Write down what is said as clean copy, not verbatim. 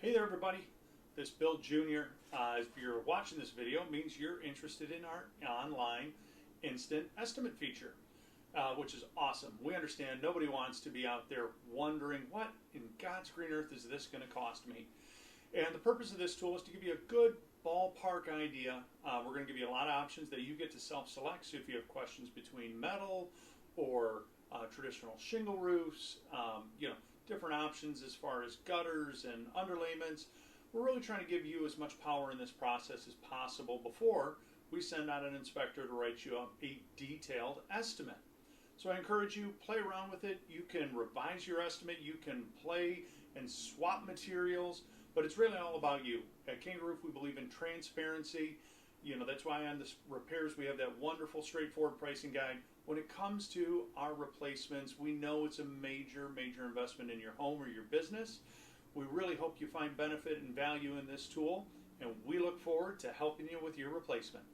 Hey there everybody, this Bill Jr. If you're watching this video, it means you're interested in our online instant estimate feature, which is awesome. We understand nobody wants to be out there wondering what in God's green earth is this going to cost me. And the purpose of this tool is to give you a good ballpark idea. We're going to give you a lot of options that you get to self-select. So if you have questions between metal or traditional shingle roofs, different options as far as gutters and underlayments. We're really trying to give you as much power in this process as possible before we send out an inspector to write you up a detailed estimate. So I encourage you, play around with it. You can revise your estimate. You can play and swap materials, but it's really all about you. At Kanga Roof, we believe in transparency. That's why on the repairs we have that wonderful straightforward pricing guide. When it comes to our replacements, we know it's a major investment in your home or your business. We really hope you find benefit and value in this tool, and we look forward to helping you with your replacement.